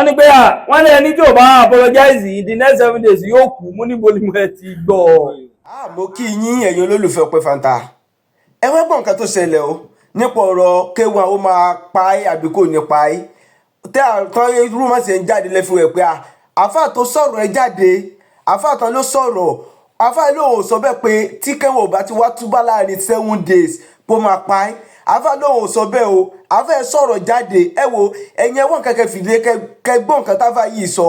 wọ́n ní pé wọ́n ní ẹni tí ò bá apologize in the next 7 days yóò kú mú níbo ni mo ti gbọ́. Mo kí yín ẹ̀yin olólùfẹ́ Ọpẹ́ Fanta. Ẹ wá gbọ́ nǹkan tó ṣẹlẹ̀ o nípa ọ̀rọ̀ kéwà ó máa pa ẹ́ àbí kò ní pa ẹ́. Tẹ́ rúmọ̀ sí ń jáde lẹ́fún ẹ̀ pé àfáà tó sọ̀rọ̀ ẹ jáde, àfáà tán ló sọ̀rọ̀, àfáà lóun sọ bẹ́ẹ̀ pé tí kẹ́wọ̀n ò bá ti wá túbá láàrin 7 days kó máa pa ẹ́. Àfáà lóun sọ bẹ́ẹ̀ o, àfáà sọ̀rọ̀ jáde. Ẹ wo ẹ̀yin ẹ̀wọ̀n kẹ́kẹ́ fìdí kẹgbọ́n nǹkan táfà yìí sọ.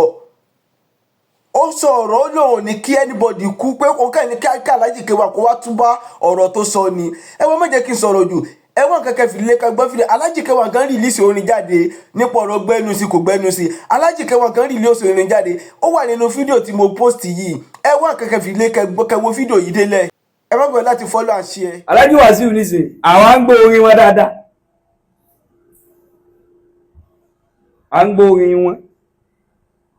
Ó sọ ọ̀rọ̀ ó lóun ní kí anybody kú pé òun kàn ní kí Aláàjì Kéwà kó wá túbá ọ̀rọ̀ tó sọ ni. Ẹ wọ́n má jẹ́ kí n sọ̀rọ̀ jù. Ẹ̀wọ̀n kẹ́kẹ́ fìdí kẹgbọ́n fìdí Aláàjì Kéwà gan rìlíìsì orin jáde nípa ọ̀rọ̀ gbẹ́nu sí kò gbẹ́nu sí. Aláàjì Kéwà gan rìlíìsì orin jáde. Ó wà nínú fídíò tí mo post yìí. Ẹ̀wọ̀n kẹ́kẹ́ fìdí kẹwo fídíò yìí délẹ̀. Ẹ má gbọ́ láti follow and share. Aláàjì Wasiu nísìn àwọn ń gbọ́ orin wọn dáadáa. À ń gbọ́ orin wọn.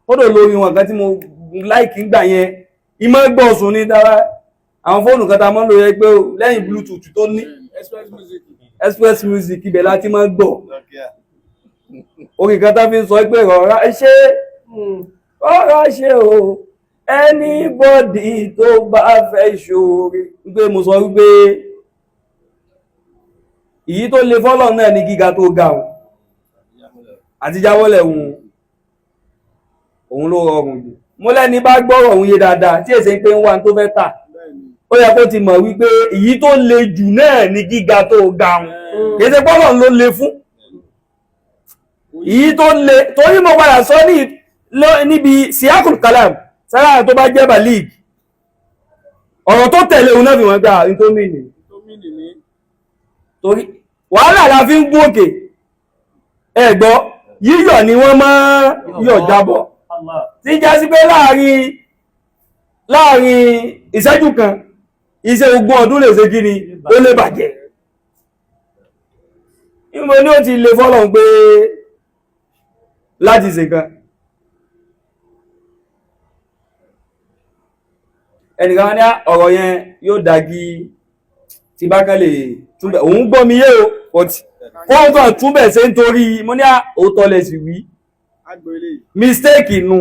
Ó dò lórin wọn kan tí mo like ń gbà yẹn. Ìmọ̀ gbọ́ sùn ní dára. Àwọn fóònù kan tá mọ́ lò yẹ pé lẹ́yìn Bluetooth tó ní Express Music ibẹ̀ láti máa gbọ́. Orin kan tá fi ń sọ pé rọra ṣe o anybody tó bá fẹ́ ṣoore wípé mo sọ wípé èyí tó lè fọ́lọ̀ náà ní gíga tó ga o àti jáwọ́lẹ̀ òun ló rọrùn jù. Mo lẹ́ni bá gbọ́rọ̀ òun yé dáadáa tí èsè pé ń wá tó fẹ́ tà ó yẹ kó ti mọ̀ wípé èyí tó le jù náà ní gíga tó ga òun kìí ṣe pọ́lọ̀ ló le fún èyí tó le torí mo padà sọ níbi siakul kalam sára tó bá jẹ́ balig ọ̀rọ̀ tó tẹ̀lé òun náà fi wọ́n gbà ní tó mìnì torí wàhálà la fi ń gún òkè ẹ̀gbọ́ yíyọ̀ ni wọ́n máa yọ̀ jábọ̀ tí já sí pé láàrin ìṣẹ́jú kan iṣẹ́ ogún ọdún lè ṣe kí ni ó lè bàjẹ́. Ìmọ̀ ní ó ti lè fọ́lọ̀ pé láti ṣe kan ẹnìkan ní ọ̀rọ̀ yẹn yóò dági tí bá kan lè túnbẹ̀ òun gbọ́ mi yé o pọ̀tí fóòn kan túnbẹ̀ ṣe ń torí mo ní òótọ́ lẹ̀ sí wí mistake nu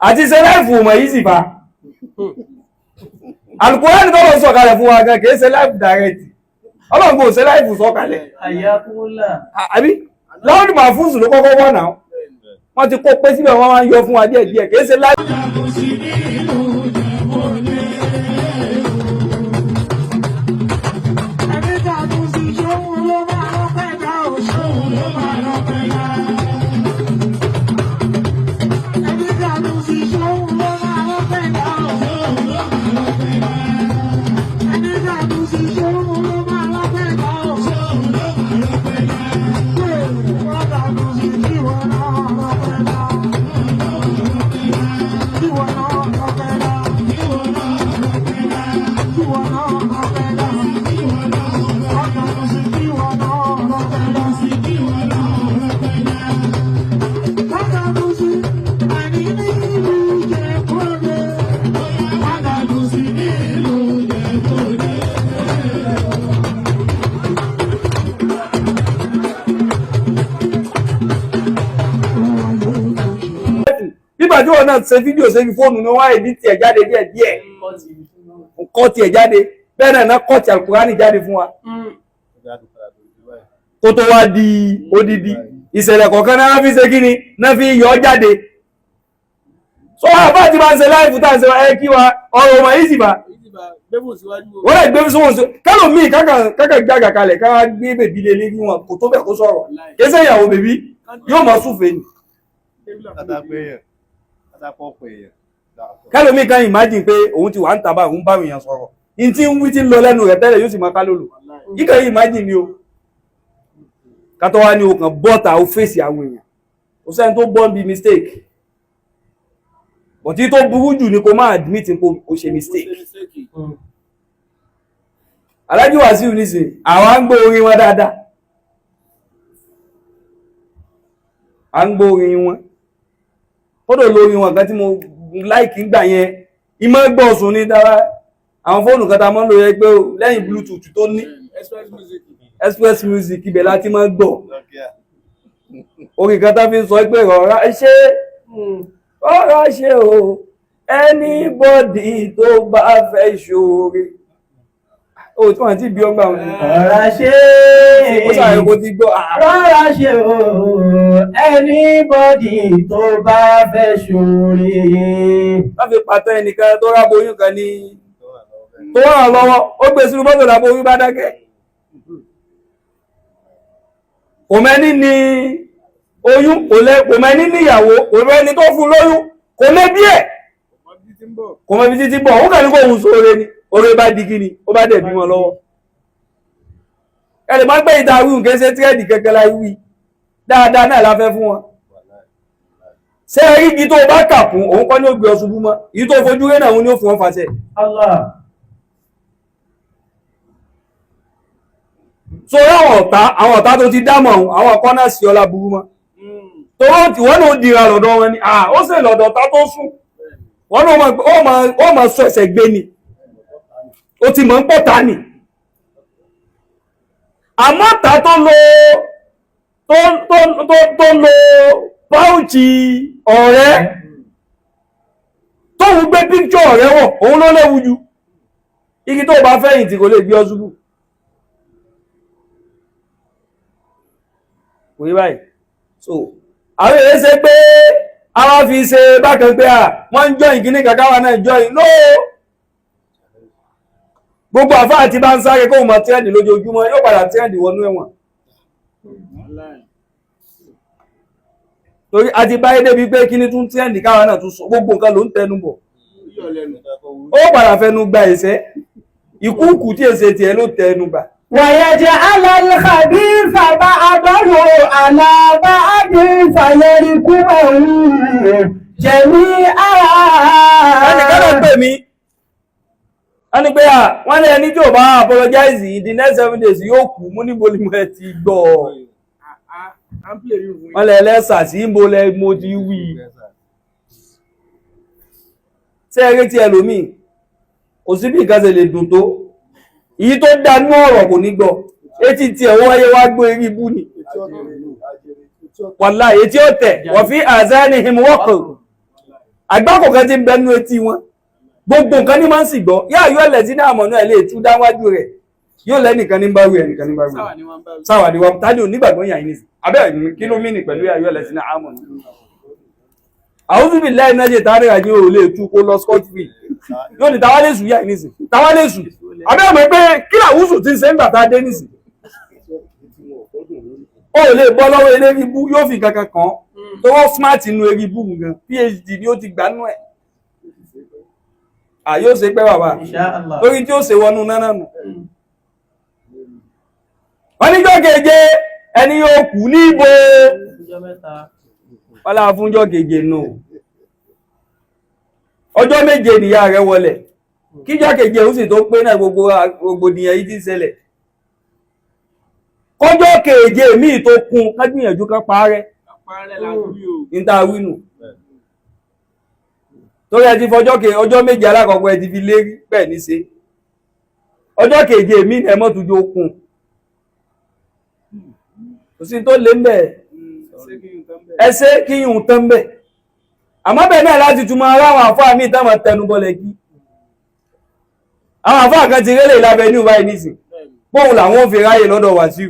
àti ṣe láìfù mọ̀ yìí sì fa Al-Qur'an tó lọ sọ̀kalẹ̀ fún wa gan kìí ṣe láìfù direct Ọlọ́run kò ṣe láìfù sọ̀kalẹ̀ àbí láwọn ìmọ̀ àfúnsù ló kọ́kọ́ wọ́n náà wọ́n ti kó pé síbẹ̀ wọ́n máa ń yọ fún wa díẹ̀ díẹ̀ kìí ṣe láìfù. Nígbà tí wọ́n náà ṣe fídíò sórí fóònù ní wọ́n èdí tí ẹ̀ jáde díẹ̀ kọ́ tí ẹ̀ jáde bẹ́ẹ̀ náà kọ́ tí Al-Qur'ani jáde fún wa kó tó wá di odidi ìṣẹ̀lẹ̀ kọ̀ọ̀kan náà fi ṣe kíni náà fi yọ jáde. So àbá ti máa ń ṣe láìfù tá à ń ṣe ẹ kí wa ọ̀rọ̀ ọmọ yìí sì bá wọ́n lè gbé sóhun sí kálò míì kákà gbága kalẹ̀ ká gbé bèbí lé lé wọn kò tó bẹ̀ kó sọ̀rọ̀ kéṣẹ́ ìyàwó bèbí yóò mọ̀ súfèé ni. Kálòmí kan imagine pé òun ti wà ń tàbá òun bá èèyàn sọ̀rọ̀ in tí ń wí tí ń lọ lẹ́nu rẹ̀ tẹ́lẹ̀ yóò sì máa ká lòlò kíkẹ́ imagine ni o kátọ́ wá ní okàn bọ́ta ó fèsì àwọn èèyàn ó sẹ́ni tó bọ́ bí mistake but tí tó burú jù ní kó máa admit kó ṣe mistake. Aláàjì Wasiu nísìn àwọn ń gbọ́ orin wọn dáadáa à ń gbọ́ orin wọn ó dò lórin wọn kan tí mo like ń gbà yẹn ìmọ̀ gbọ́ sùn ní dára àwọn fóònù kan tá mọ́ lò yẹ pé lẹ́yìn Bluetooth tó ní Express Music ibẹ̀ láti máa gbọ́ orí kan tó fi ń sọ pé rọra ṣe o anybody tó bá fẹ́ ṣoore o tí wọ́n ti bí ọgbà wọn. Rọra ṣe ó sàrẹ́ kó ti gbọ́. rọra ṣe o anybody tó bá fẹ́ ṣoore. wọ́n fi pàtó ẹnìkan tó rábò oyún kan ní tó wà lọ́wọ́ ó gbé sínú mọ́tò lábò oyún bá dákẹ́. kò mẹ́ni ní oyún kò mẹ́ni níyàwó kò mẹ́ni tó fún lóyún kò lé bí ẹ̀ kò mọ́ bí títí bọ̀ ó kàn ní kò hùn sóore ni oore bá di kíni ó bá dẹ̀ bí wọn lọ́wọ́. ẹni máa ń pẹ́ ìta wíwùn kéṣe tírẹ́dì kẹ́kẹ́ láì wí dáadáa náà la fẹ́ fún wọn. ṣé igi tó bá kà fún òun kọ́ ní ó gbé ọ ṣubú mọ́ èyí tó fojú rẹ̀ náà òun ni ó fún wọn fàṣẹ. Allah. so àwọn ọ̀tá tó ti dámọ̀ àwọn ọ̀kọ́ náà sí ọlá burú mọ́ tó wọ́n náà dìra lọ́dọ̀ wọn ni ó sì lọ́dọ̀ tá tó sùn wọ́n náà ó máa sọ ẹsẹ̀ gbé ni ó ti mọ̀ ń pọ̀ ta ni àmọ́ ta tó lo páùchì ọ̀rẹ́ tóun gbé píkṣọ̀ ọ̀rẹ́ wọ̀ òun ló léwu jù igi tó bá fẹ̀yìntì kò lè gbé ọ ṣubú. kò yí báyìí so àwọn èyí ṣe pé àwọn fi ṣe bákan pé wọ́n ń jọyìn kíní kàkáwà náà jọyìn no gbogbo àfáà tí bá ń sáré kóhùn mọ̀ tírẹ́ndì lójoojúmọ́ yóò padà tírẹ́ndì wọnú ẹ̀wọ̀n torí a ti báyé débi pé kíní tún tírẹ́ndì káwà náà tún sọ gbogbo nǹkan ló ń tẹnu bọ̀ ó padà fẹnu gba ẹ̀ṣẹ̀ ìkúùkù tí èsè tiẹ̀ ló tẹnu gbà. ويجعل الخبيث بعضه على بعض فيركمه جميعا. ẹnìkan ló pè mí wọ́n ní pé wọ́n ní ẹni tí ò bá apologize in the next 7 days yóò kú mú níbo ni mo ti gbọ́ wọ́n lẹ lẹ́sà sí mo lẹ mo ti wí ṣé eré tí ẹlòmíì kò sí bí nǹkan ṣe lè dùn tó èyí tó dánú ọ̀rọ̀ kò ní gbọ́ etí tí ẹ̀wọ́n wáyé wá gbọ́ eré ibú ni wàlá etí ó tẹ̀ wọ́n fi azanihim waqr àgbákò kan ti ń bẹnu etí wọn gbogbo nǹkan ní máa ń sì gbọ́ yá yóò lẹ̀ sí náà mọ̀nà ẹ̀ lè tú dáwájú rẹ̀ yóò lẹ́nìkan ní bá wí ẹnìkan ní bá wí sáwà ni wọn tádé onígbàgbọ́ yà ní abẹ́ kí ló mí ní pẹ̀lú yá yóò lẹ̀ sí náà mọ̀nà a'udhu billahi minash shaitani rajim ò lè tú kó lọ scotch free yóò ní tawálésù yà ní sìn tawálésù abẹ́ ọmọ pé kí làwùsù ti ń ṣe ń gbà tá a dé nìsìn ó lè bọ́ lọ́wọ́ eléri bú yóò fi kankan kàn tó wọ́n smart inú eri bú gan phd ni ó ti gbà nú ẹ̀ yóò ṣe pẹ́ bàbá lórí tí ó ṣe wọnú náà nù wọ́n níjọ́ keje ẹni yóò kú ní ibo wọ́n láà fúnjọ́ keje nù ọjọ́ méje nìyá rẹ̀ wọlẹ̀ kíjọ́ keje ó sì tó pé náà gbogbo rògbòdìyàn yìí ti ṣẹlẹ̀ kọjọ́ keje míì tó kún kágbìyànjú kan parẹ́ níta wínú torí ẹ ti fọjọ́ ọjọ́ méje alákọ̀ọ́kọ́ ẹ ti fi lérí bẹ́ẹ̀ ní ṣe ọjọ́ keje míì ẹ mọ́ tó jó kún kò sí tó lé mbẹ̀ ẹsẹ́ kí yùn tán mbẹ̀ àmọ́ bẹ́ẹ̀ náà láti túnmọ̀ aráwọ̀ àfáà míì táwọn tẹnubọlẹ̀ kí àwọn àfáà kan ti rélè lábẹ́ ní ìwà ìnísìn bóun làwọn fi ráyè lọ́dọ̀ Wasiu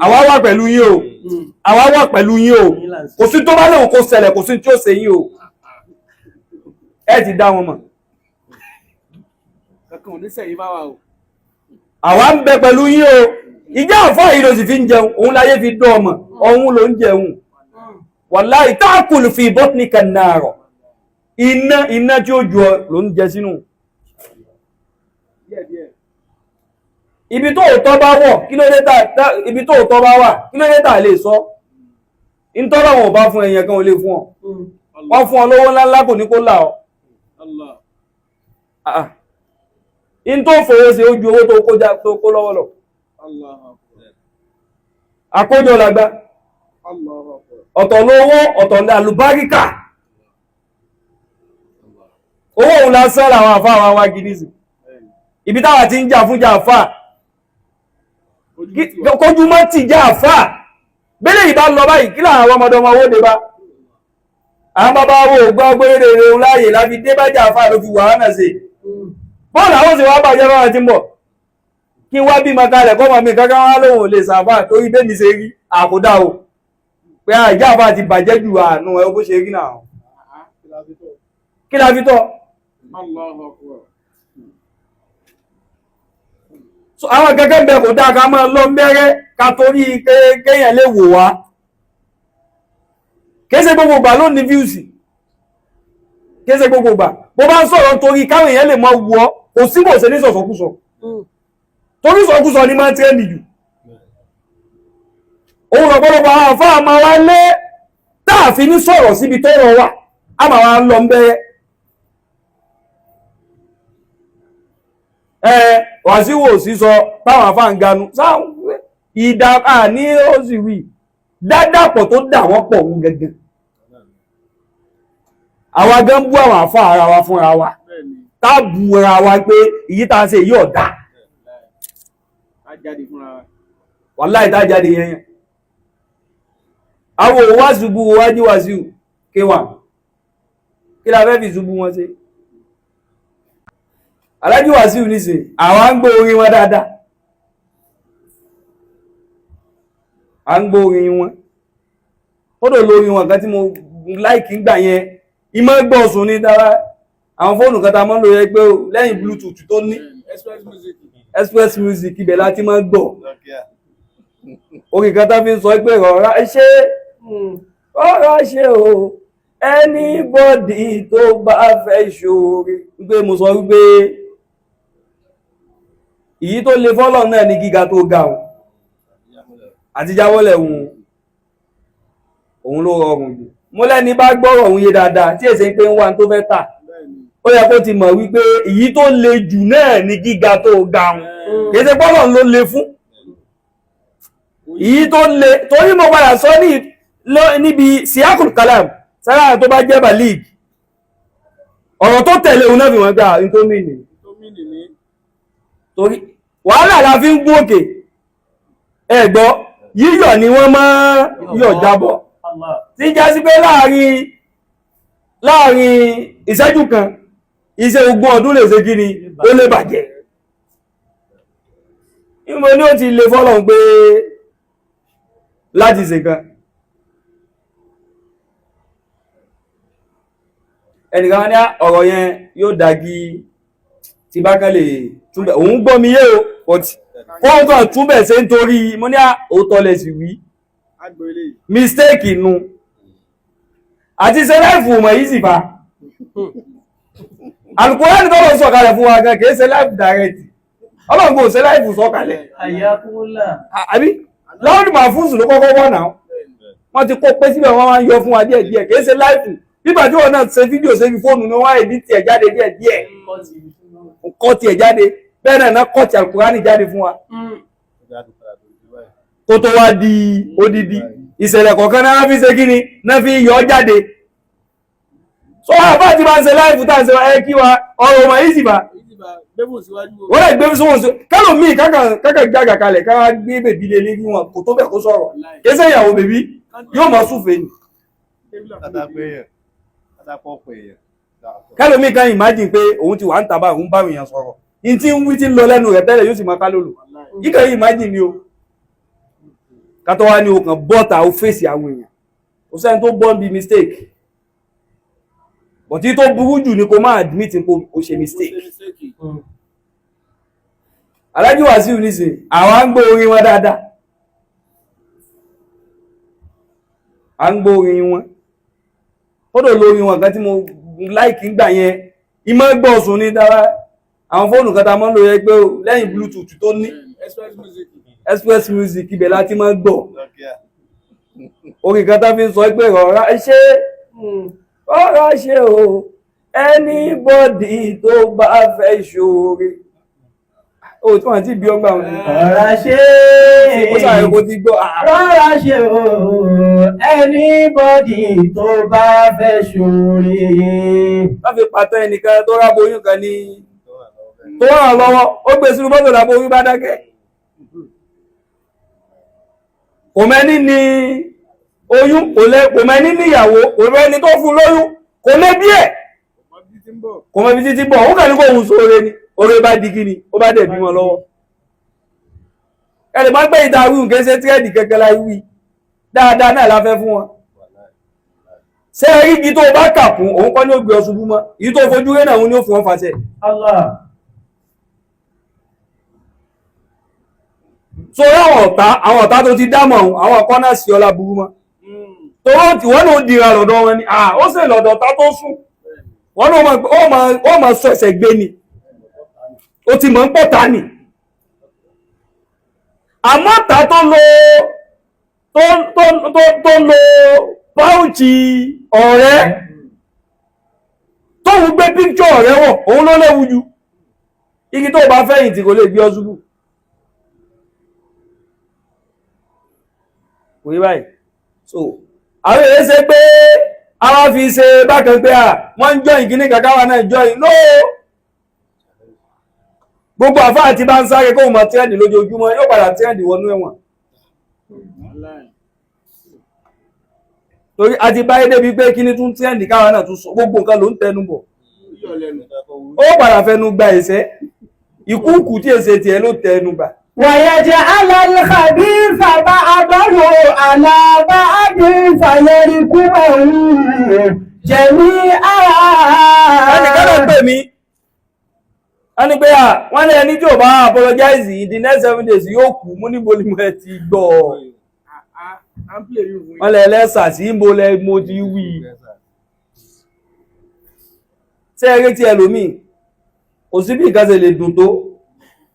àwa wà pẹ̀lú yín o àwa wà pẹ̀lú yín o kò sí tó bá lóun kó ṣẹlẹ̀ kò sí tí ó ṣe yín o ẹ ti dá wọn mọ̀ àwa ń bẹ pẹ̀lú yín o ìjà àfáà yìí ló sì fi ń jẹun òun láyé fi dán ọmọ ọ̀hún ló ń jẹun wàláhì ta'kul fi batnika an-nar iná tí ó jù ọ ló ń jẹ sínú ibi tó tọ́ bá wọ̀ kí ló dé ibi tó tọ́ bá wà kí ló dé tà lè sọ ìtọ́lọ̀ wọn ò bá fún ẹ̀yẹn kan ò lè fún ọ wọ́n fún ọ lówó ńláńlá kò ní kó là ọ in tó fowó sí ojú owó tó kó lọ́wọ́ lọ àkójọ làgbá ọ̀tọ̀ lówó ọ̀tọ̀ ní àlùbáríkà owó òun lásán làwọn àfáà wa wá gidi sí ibi táwà ti ń jà fún jà àfáà kójú mọ́ ti jà àfáà bẹ́lẹ̀ ìbá lọ báyìí kí láwọn ọmọdé ọmọ owó dé bá àwọn bàbá owó gbọ́ gbére rẹ̀ láàyè láfi dé bá jà fà ló fi wàhánà sí bọ́ọ̀lù àwọn sì wá bàjẹ́ báwọn ti ń bọ̀ kí wá bí makalẹ̀ kọ́mọ mi kankan wá lóhun lè sàfà torí bẹ́mi ṣe rí àkódà o pé àìjá àfà ti bàjẹ́ jù àánú ẹ bó ṣe rí náà kí la fi tọ́ so àwọn gẹ́gẹ́ bẹ̀ kò dáa ká máa lọ mẹ́rẹ́ ká torí kéèyàn lè wò wá kéèsè gbogbo ìgbà ló ní fíùsì kéèsè gbogbo ìgbà bó bá ń sọ̀rọ̀ torí káwọn èèyàn lè mọ wù ọ́ kò sí bò ṣe ní sọ̀sọ̀kúsọ torí sọ̀kúsọ ní máa ń tẹ́ nìyù òun ọ̀pọ̀lọpọ̀ àwọn àfáà máa wá lé táàfin ní sọ̀rọ̀ síbi tó rọ̀ wà á máa wá lọ mẹ́rẹ́ Wasiu sí sọ táwọn àfáà ń ganu ìdá ní ó sì wí dádàpọ̀ tó dà wọ́n pọ̀ ń gẹ́gẹ́ àwa gan bú àwọn àfáà ara wa fúnra wa tábù ara wa pé èyí tá a ṣe yóò dá wàláhì tá jáde yẹn àwọn òwá ṣubú wájú Wasiu kéwà kí la fẹ́ fi ṣubú wọn ṣe alájú Wasiu níṣe àwọn ń gbọ́ orin wọn dáadáa à ń gbọ́ orin wọn ó dò lórí wọn kan tí mo láìkí gbà yẹn ìmọ̀ gbọ́ ọ̀sùn ní dára àwọn fóònù kan ta mọ́ lò yẹ pé lẹ́yìn bluetooth tó ní express music ibẹ̀ láti máa gbọ́ orin kan tá fi ń sọ pé rọra ṣe o anybody tó bá fẹ́ ṣoore wípé mo sọ wípé èyí tó lè fọ́lọ̀ náà ní gíga tó ga o àti jáwọ́lẹ̀ òun ló rọrùn jù mo lẹ́ni bá gbọ́rọ̀ òun yé dáadáa tí èsè pé ń wá tó fẹ́ tà ó yẹ kó ti mọ̀ wípé èyí tó le jù náà ní gíga tó ga òun kìí ṣe pọ́lọ̀ ló le fún èyí tó le torí mo padà sọ níbi siakul kalam sára tó bá jẹ́ balik ọ̀rọ̀ tó tẹ̀lé òun náà fi wọ́n gbà ní tó mìnì torí wàhálà la fi ń gún òkè ẹ̀gbọ́ yíyọ̀ ni wọ́n máa yọ̀ jábọ̀ tí já sí pé láàrin ìṣẹ́jú kan iṣẹ́ ogún ọdún lè ṣe kí ni ó lè bàjẹ́ ìmò ní ó ti lè fọ́lọ̀ pé láti ṣe kan ẹnìkan ní ọ̀rọ̀ yẹn yóò dági tí bá kán lè túnbẹ̀ òun gbọ́ mi yé o ọ̀tí kóhùn tó túnbẹ̀ ṣe ń torí mo ní òótọ́ lẹ̀ sì wí mistake nu àti ṣe láìfù mọ̀ yìí sì fa Al-Qur'an tó lọ sọ̀kalẹ̀ fún wa gan kìí ṣe láìfù direct Ọlọ́run kò ṣe láìfù sọ̀kalẹ̀ àbí láwọn máa fún sùn ló kọ́kọ́ wọ́n náà wọ́n ti kó pé síbẹ̀ wọ́n máa ń yọ fún wa díẹ̀díẹ̀ kìí ṣe láìfù bíbà tí wọ́n náà ṣe fídíò ṣe fi fóònù ní wọ́n èdí tiẹ̀ jáde díẹ̀díẹ̀ kọ́ tiẹ̀ jáde bẹ́ẹ̀ náà kọ́ ti Al-Qur'an jáde fún wa kó tó wá di odidi ìṣẹ̀lẹ̀ kọ̀ọ̀kan náà fi ṣe kí ni náà fi yọ jáde so àbá ti bá ń ṣe láìfù tá ń ṣe ẹ kí wa ọ̀rọ̀ ọmọ yìí sì bá wọ́n lè gbé fún wọn kálò míì kákà jágà kalẹ̀ ká gbé bèbí lé lé wọn kò tó bẹ̀ kó sọ̀rọ̀ kéṣẹ́ ìyàwó bèbí yóò máa súfèé ni kálò míì kan imagine pé òun ti wà ń tàbá òun bá èèyàn sọ̀rọ̀ in tí ń wí tí ń lọ lẹ́nu rẹ̀ tẹ́lẹ̀ yóò sì máa ká lòlò yíkà yìí imagine ni o kátó wá ní o kàn bọ́ta ó fèsì àwọn èèyàn ó sẹ́ni tó bọ́ ń bi mistake but tí tó burú jù ní kó máa admit kó ṣe mistake Aláàjì Wasiu nísìn àwọn à ń gbọ́ orin wọn dáadáa à ń gbọ́ orin wọn ó dò lórin wọn kan tí mo láìkí ń gbà yẹn ìmọ̀ gbọ́ ọ̀sùn ní dára àwọn fóònù kan ta mọ́ lóye pé lẹ́yìn bluetooth tó ní express music ibẹ̀ láti máa gbọ́ orin kan tá fi ń sọ pé rọra ṣe o anybody tó bá fẹ́ ṣoore o tí wọ́n ti bí ọgbà wọn rọra ṣe ó sàrẹ̀ kó ti gbọ́ rọra ṣe o anybody tó bá fẹ́ ṣoore wọ́n fi pàtó ẹnìkan tó rábò oyún kan ní tó ràn lọ́wọ́ ó gbé sínú mọ́tò lábò oyún bá dákẹ́ kò mẹ́ni ní oyún, kò mẹ́ni níyàwó, kò mẹ́ni tó fún lóyún, kò lé bí ẹ̀, kò mọ́ bí títí bọ̀, ó kàn ní kò hùn sóore ni, oore bá di kíni, ó bá dẹ̀ bí wọn lọ́wọ́. Ẹni máa ń pẹ́ ìta wíhùn kéṣe tírẹ́dì kẹ́kẹ́ láì wí, dáadáa náà la fẹ́ fún wọn. Ṣé rí igi tó bá kà fún òun kọ́ ní ó gbé ọ ṣubú mọ́, èyí tó fojú rẹ̀ náà òun ní ó fún wọn fàṣẹ. Allah. So àwọn ọ̀tá tó ti dámọ̀ àwọn ọ̀kọ́ náà sí ọlá burú mọ́. Tó wọ́n náà dìra lọ́dọ̀ wọn ni, ó sì lọ́dọ̀ tá tó sùn. Wọ́n náà ó máa sọ ẹsẹ̀ gbé ni. Ó ti mọ̀ ń pọ̀ ta ni. Àmọ́ ta tó lo páùchì ọ̀rẹ́ tó ń gbé píkṣọ̀ ọ̀rẹ́ wọ̀, òun ló léwu jù. Igi tó bá fẹ̀yìntì kò lè gbé ọ ṣubú. Kò yí báyìí. So, àwọn èyí ṣe pé àwọn fi ṣe bákan pé wọ́n ń jọ ìkíní kàkáwà náà jọ ìlú. Gbogbo àfáà tí bá ń sáré kóhùn mọ̀ tírẹ́ndì lójoojúmọ́ yóò padà tírẹ́ndì wọnú ẹ̀wọ̀n. Torí a ti báyé débi pé kíní tún tírẹ́ndì káwà náà tún sọ gbogbo nǹkan ló ń tẹnu bọ̀. Ó padà fẹnu gba ẹ̀ṣẹ́. Ìkúùkù tí èsè tiẹ̀ ló tẹnu bà. ويجعل الخبيث بعضه على بعض فيركمه جميعا. Ẹnìkan ló pè mí. Wọ́n ní pé wọ́n ní ẹni tí ò bá apologize in the next 7 days yóò kú, mú níbo ni mo ti gbọ́. Wọ́n lẹ lẹ́sà sí ìbò lẹ mo ti wí. Ṣé eré tí ẹlòmíì kò sí bí nǹkan ṣe lè dùn tó,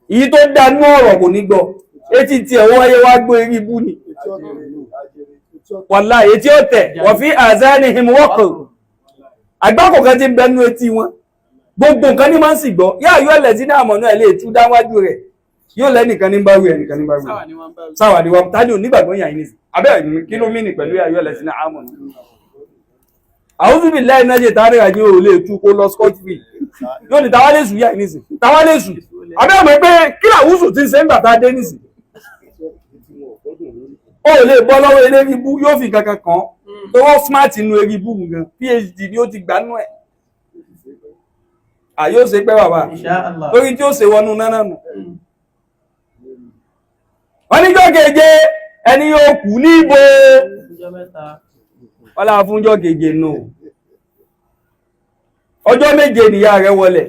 èyí tó dánú ọ̀rọ̀ kò ní gbọ́, etí tí ẹ̀wọ́ ayé wá gbé eré ibú ni. Wàláhì etí ó tẹ̀ wọ́n fi azanihim waqr, àgbákò kan ti ń bẹnu etí wọn, gbogbo nǹkan ní máa ń sì gbọ́. Yá yóò lẹ̀ sí ní àmọ̀nà ẹ̀ lè tú dáwájú rẹ̀, yóò lẹ́nìkan ní báwí ẹnìkan ní báwí. Sáwà ni wọ́n tání onígbàgbọ́ yà ní sí abẹ́ kí ló mí ní pẹ̀lú yá yóò lẹ̀ sí ní àmọ̀nà. A'udhu billahi minash shaitani rajim ò lè tú kó lọ scotch free, yóò ní tawálésù yà ní sí tawálésù. Abẹ́ ọmọ pé kí làwúsù ti ń ṣe ń gbàtà dé nìsí. Ó lè bọ́ lọ́wọ́ eléri ibú yóò fi kankan kàn tó wọ́n smart inú eri ibú gan, PhD ni ó ti gbà nú ẹ̀. Yóò ṣe pẹ́ bàbá lórí tí ó ṣe wọnú náà nù. Wọ́n níjọ́ keje ẹni yóò kú ní ibo. Wọ́n láà fúnjọ́ keje nù. Ọjọ́ méje nìyá rẹ̀ wọlẹ̀.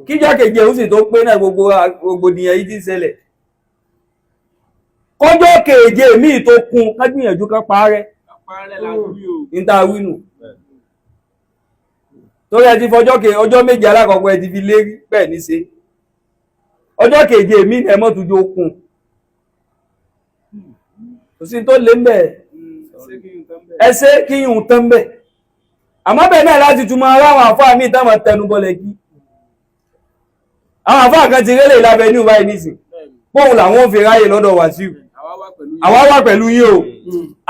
Kíjọ́ keje ó sì tó pé náà gbogbo dìyàn yìí ti ṣẹlẹ̀. Kọjọ́ keje míì tó kún kágbìyànjú kan parẹ́. Níta wínú. Torí ẹ ti fọjọ́ ọjọ́ méje alákọ̀ọ́kọ́ ẹ ti fi lérí bẹ́ẹ̀ ní ṣe. Ọjọ́ keje míì ẹ mọ́ tujú okun. Kò sí tó lé mbẹ̀. Ẹsẹ́ kí yùn tán mbẹ̀. Àmọ́ bẹ́ẹ̀ náà láti túmọ̀ aláwọ̀ àfáà míì táwọn tẹnubọlẹ̀ kí. Àwọn àfáà kan ti rélè lábẹ́ ní ìwáyé nìsìn pọ́hùn làwọn fi ráyè lọ́dọ̀ Wasiu. Àwa wà pẹ̀lú yín o,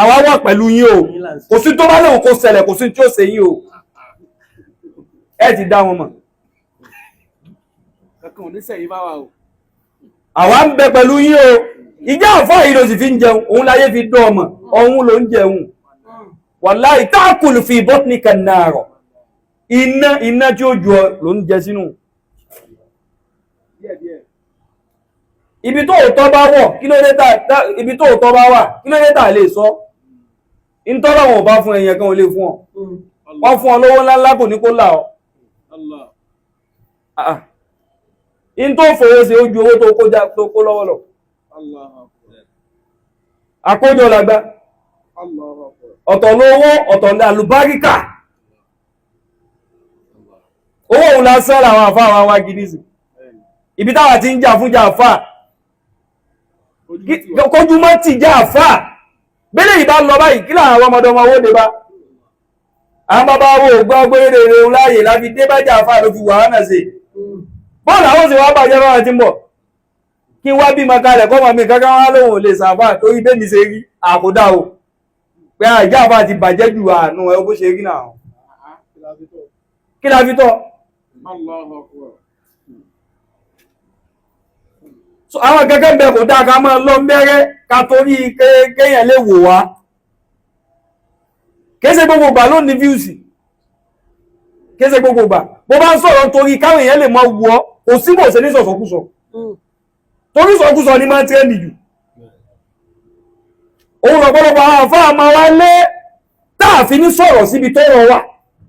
àwa wà pẹ̀lú yín o, kò sí tó bá lóhùn kó ṣẹlẹ̀, kò sí tí ó ṣe yín o. Ẹ ti dá wọn mọ̀. Àwa ń bẹ pẹ̀lú yín o, ìjà àfáà yìí ló sì fi ń jẹun, òun láyé fi dán ọmọ, ọ̀hún ló ń jẹun. Wallahi ta'kulu fi batnika an-nar. Iná tí ó jù ọ ló ń jẹ sínú. Ibi tó òótọ́ bá wọ̀, kí ló dé ibi tó òótọ́ bá wà, kí ló dé tà lè sọ? Ìntọ́lọ̀ wọn ò bá fún ẹ̀yẹn kan ò lè fún ọ. Wọ́n fún ọ lówó ńláńlá kò ní kó là ọ. In tó fowó sí ojú owó tó kó lọ́wọ́ lọ. Àkójọ làgbá. Ọ̀tọ̀ lówó, ọ̀tọ̀ ní àlùbáríkà. Owó òun lásán làwọn àfáà wa wá gidi sí. Ibi táwà ti ń jà fún jà àfáà. Kójúmọ́ ti jà àfáà. Bẹ́lẹ̀ ìbá lọ báyìí kí láàrín àwọn ọmọdé ọmọ owó dé bá. Àwọn bàbá wo gbọ́ gbére rẹ̀ láàyè láfi dé bá jà àfáà ló fi wà hánà sí. Bọ́ọ̀lù àwọn sì wá bàjẹ́ bá ti ń bọ̀. Kí wá bí makalẹ̀ kọ́ mọ̀ mi kankan wá lóhun lè sàfáà torí bẹ́ mi ṣe rí àkódà o. Pé àjá àfáà ti bàjẹ́ jù àánú ẹ bó ṣe rí náà. Kí la fi tọ́? àwọn kẹ́kẹ́ bẹ̀ kò dáa ká máa lọ mẹ́rẹ́ ká torí kéèyàn lè wò wá kéèsè gbogbo ìgbà ló ní views kéèsè gbogbo ìgbà bó bá ń sọ̀rọ̀ torí káwọn èèyàn lè mọ wù ọ́ kò sí bò ṣe ní sọ̀sọ̀kúsọ torí sọ̀kúsọ ni máa ń tẹ́ẹ̀nì jù òun lọ̀pọ̀lọpọ̀ àwọn àfáà máa wá lé táàfin ní sọ̀rọ̀ síbi tó rọ wá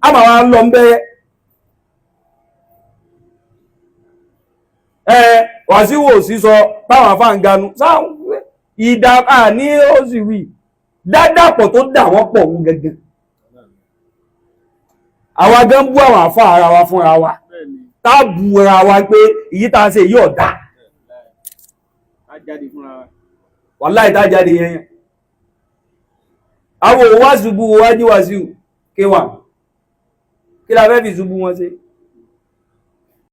a máa wá lọ mẹ́rẹ́ Wasiu ò sí sọ báwọn àfáà ń ganu ìdá ní ó sì wí dádàpọ̀ tó dà wọ́n pọ̀ wú gẹ́gẹ́ àwa gan bú àwọn àfáà ara wa fúnra wa tá bú ara wa pé èyí tá a ṣe yìí ọ̀dá wàláhì tá jáde yẹn àwọn òwá ṣubú wájú Wasiu kéwà kí la fẹ́ fi ṣubú wọn ṣe